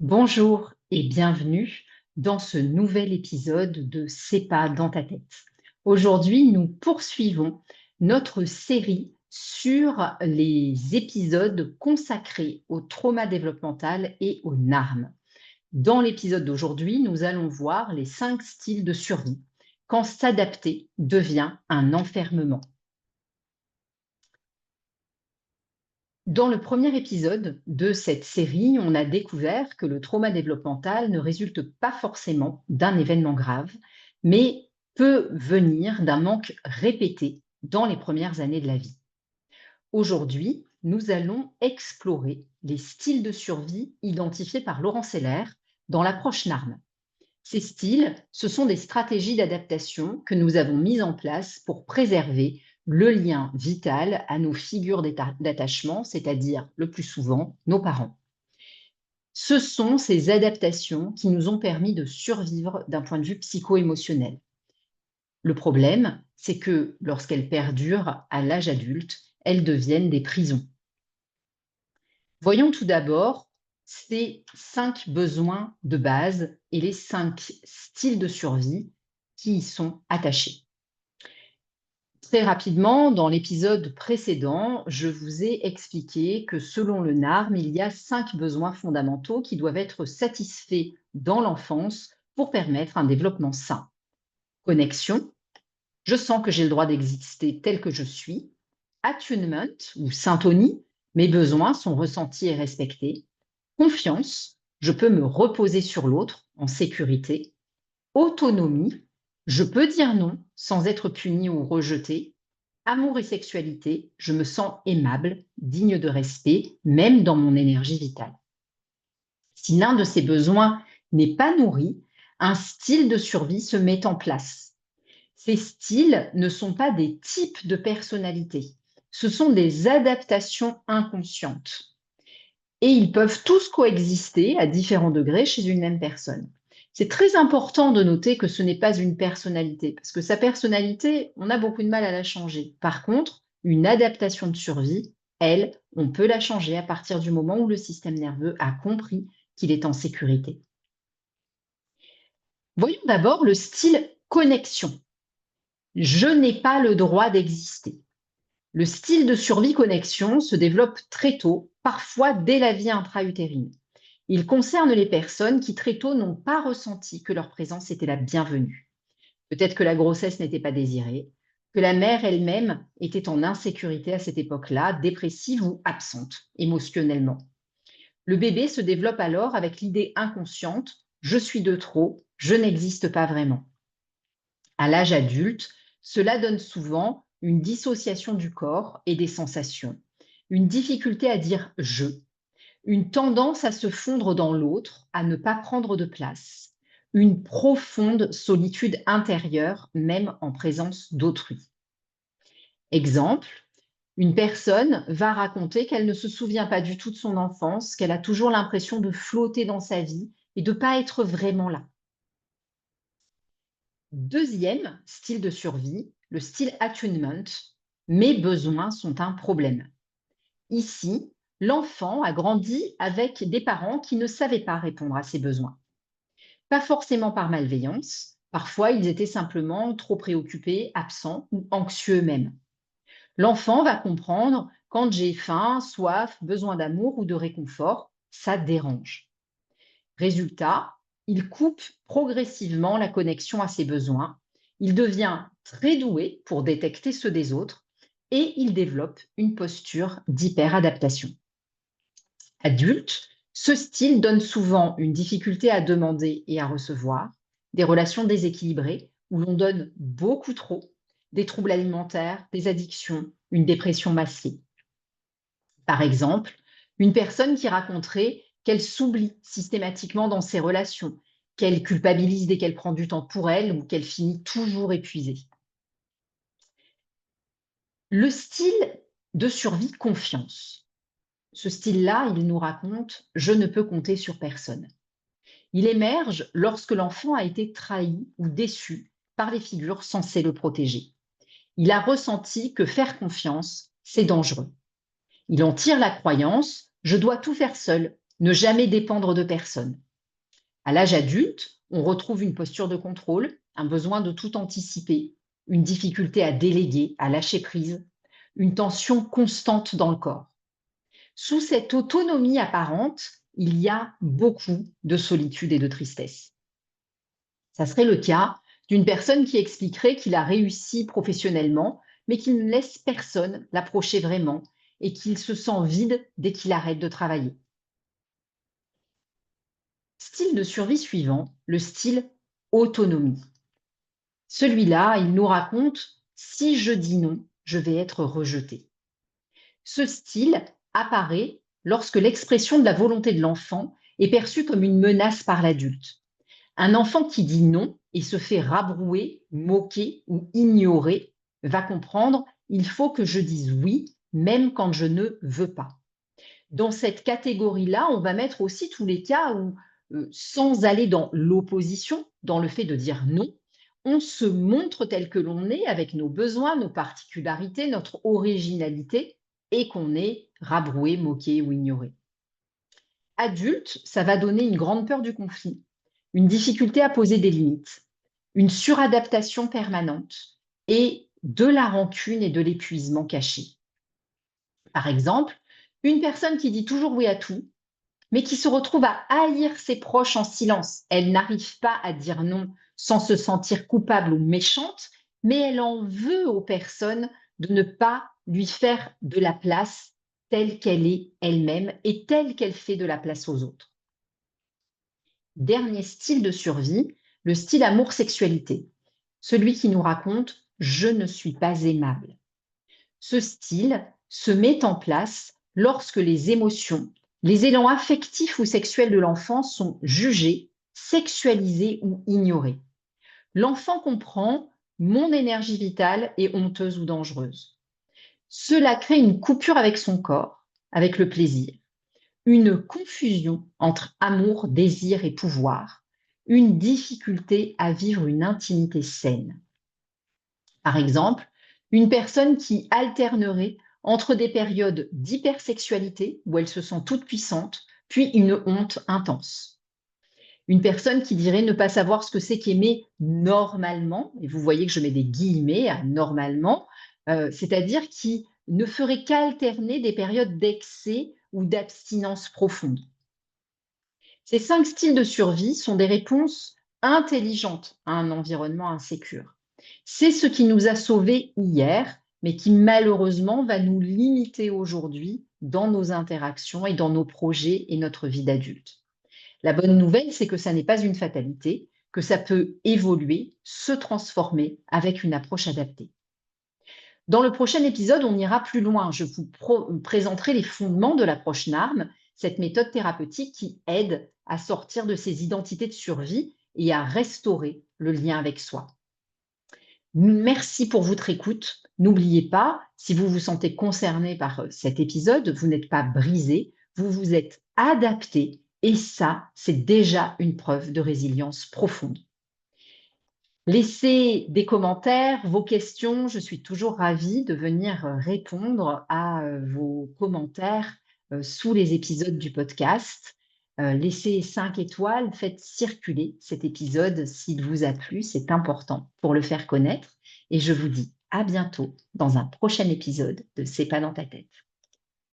Bonjour et bienvenue dans ce nouvel épisode de C'est pas dans ta tête. Aujourd'hui, nous poursuivons notre série sur les épisodes consacrés au trauma développemental et aux NARM. Dans l'épisode d'aujourd'hui, nous allons voir les 5 styles de survie quand s'adapter devient un enfermement. Dans le premier épisode de cette série, on a découvert que le trauma développemental ne résulte pas forcément d'un événement grave, mais peut venir d'un manque répété dans les premières années de la vie. Aujourd'hui, nous allons explorer les styles de survie identifiés par Laurent Seller dans l'approche NARM. Ces styles, ce sont des stratégies d'adaptation que nous avons mises en place pour préserver le lien vital à nos figures d'attachement, c'est-à-dire le plus souvent nos parents. Ce sont ces adaptations qui nous ont permis de survivre d'un point de vue psycho-émotionnel. Le problème, c'est que lorsqu'elles perdurent à l'âge adulte, elles deviennent des prisons. Voyons tout d'abord ces 5 besoins de base et les 5 styles de survie qui y sont attachés. Très rapidement, dans l'épisode précédent, je vous ai expliqué que selon le NARM, il y a 5 besoins fondamentaux qui doivent être satisfaits dans l'enfance pour permettre un développement sain. Connexion, je sens que j'ai le droit d'exister tel que je suis. Attunement ou syntonie, mes besoins sont ressentis et respectés. Confiance, je peux me reposer sur l'autre en sécurité. Autonomie, je peux dire non sans être puni ou rejeté. Amour et sexualité, je me sens aimable, digne de respect, même dans mon énergie vitale. Si l'un de ces besoins n'est pas nourri, un style de survie se met en place. Ces styles ne sont pas des types de personnalité, ce sont des adaptations inconscientes. Et ils peuvent tous coexister à différents degrés chez une même personne. C'est très important de noter que ce n'est pas une personnalité, parce que sa personnalité, on a beaucoup de mal à la changer. Par contre, une adaptation de survie, elle, on peut la changer à partir du moment où le système nerveux a compris qu'il est en sécurité. Voyons d'abord le style connexion. Je n'ai pas le droit d'exister. Le style de survie-connexion se développe très tôt, parfois dès la vie intra-utérine. Il concerne les personnes qui très tôt n'ont pas ressenti que leur présence était la bienvenue. Peut-être que la grossesse n'était pas désirée, que la mère elle-même était en insécurité à cette époque-là, dépressive ou absente émotionnellement. Le bébé se développe alors avec l'idée inconsciente « je suis de trop, je n'existe pas vraiment ». À l'âge adulte, cela donne souvent une dissociation du corps et des sensations, une difficulté à dire « je », une tendance à se fondre dans l'autre, à ne pas prendre de place, une profonde solitude intérieure, même en présence d'autrui. Exemple, une personne va raconter qu'elle ne se souvient pas du tout de son enfance, qu'elle a toujours l'impression de flotter dans sa vie et de ne pas être vraiment là. Deuxième style de survie, le style attunement. Mes besoins sont un problème. Ici, l'enfant a grandi avec des parents qui ne savaient pas répondre à ses besoins. Pas forcément par malveillance, parfois ils étaient simplement trop préoccupés, absents ou anxieux eux-mêmes. L'enfant va comprendre quand j'ai faim, soif, besoin d'amour ou de réconfort, ça dérange. Résultat, il coupe progressivement la connexion à ses besoins, il devient très doué pour détecter ceux des autres et il développe une posture d'hyperadaptation. Adulte, ce style donne souvent une difficulté à demander et à recevoir, des relations déséquilibrées où l'on donne beaucoup trop, des troubles alimentaires, des addictions, une dépression masquée. Par exemple, une personne qui raconterait qu'elle s'oublie systématiquement dans ses relations, qu'elle culpabilise dès qu'elle prend du temps pour elle ou qu'elle finit toujours épuisée. Le style de survie confiance. Ce style-là, il nous raconte « je ne peux compter sur personne ». Il émerge lorsque l'enfant a été trahi ou déçu par les figures censées le protéger. Il a ressenti que faire confiance, c'est dangereux. Il en tire la croyance « je dois tout faire seul, Ne jamais dépendre de personne. À l'âge adulte, on retrouve une posture de contrôle, un besoin de tout anticiper, une difficulté à déléguer, à lâcher prise, une tension constante dans le corps. Sous cette autonomie apparente, il y a beaucoup de solitude et de tristesse. Ça serait le cas d'une personne qui expliquerait qu'il a réussi professionnellement, mais qu'il ne laisse personne l'approcher vraiment et qu'il se sent vide dès qu'il arrête de travailler. Style de survie suivant, le style autonomie. Celui-là, il nous raconte: si je dis non, je vais être rejeté. Ce style apparaît lorsque l'expression de la volonté de l'enfant est perçue comme une menace par l'adulte. Un enfant qui dit non et se fait rabrouer, moquer ou ignorer va comprendre: il faut que je dise oui, même quand je ne veux pas. Dans cette catégorie-là, on va mettre aussi tous les cas où, sans aller dans l'opposition, dans le fait de dire non, on se montre tel que l'on est, avec nos besoins, nos particularités, notre originalité, et qu'on est rabroué, moqué ou ignoré. Adulte, ça va donner une grande peur du conflit, une difficulté à poser des limites, une suradaptation permanente et de la rancune et de l'épuisement caché. Par exemple, une personne qui dit toujours oui à tout, mais qui se retrouve à haïr ses proches en silence. Elle n'arrive pas à dire non sans se sentir coupable ou méchante, mais elle en veut aux personnes de ne pas lui faire de la place telle qu'elle est elle-même et telle qu'elle fait de la place aux autres. Dernier style de survie, le style amour-sexualité. Celui qui nous raconte: je ne suis pas aimable. Ce style se met en place lorsque les émotions, les élans affectifs ou sexuels de l'enfant sont jugés, sexualisés ou ignorés. L'enfant comprend: mon énergie vitale est honteuse ou dangereuse. Cela crée une coupure avec son corps, avec le plaisir, une confusion entre amour, désir et pouvoir, une difficulté à vivre une intimité saine. Par exemple, une personne qui alternerait entre des périodes d'hypersexualité, où elle se sent toute puissante, puis une honte intense. Une personne qui dirait ne pas savoir ce que c'est qu'aimer normalement, et vous voyez que je mets des guillemets à normalement, c'est-à-dire qui ne ferait qu'alterner des périodes d'excès ou d'abstinence profonde. Ces 5 styles de survie sont des réponses intelligentes à un environnement insécure. C'est ce qui nous a sauvés hier, mais qui malheureusement va nous limiter aujourd'hui dans nos interactions et dans nos projets et notre vie d'adulte. La bonne nouvelle, c'est que ça n'est pas une fatalité, que ça peut évoluer, se transformer avec une approche adaptée. Dans le prochain épisode, on ira plus loin. Je vous présenterai les fondements de l'approche NARM, cette méthode thérapeutique qui aide à sortir de ces identités de survie et à restaurer le lien avec soi. Merci pour votre écoute. N'oubliez pas, si vous vous sentez concerné par cet épisode, vous n'êtes pas brisé, vous vous êtes adapté et ça, c'est déjà une preuve de résilience profonde. Laissez des commentaires, vos questions. Je suis toujours ravie de venir répondre à vos commentaires sous les épisodes du podcast. Laissez 5 étoiles, faites circuler cet épisode s'il vous a plu, c'est important pour le faire connaître. Et je vous dis à bientôt dans un prochain épisode de C'est pas dans ta tête.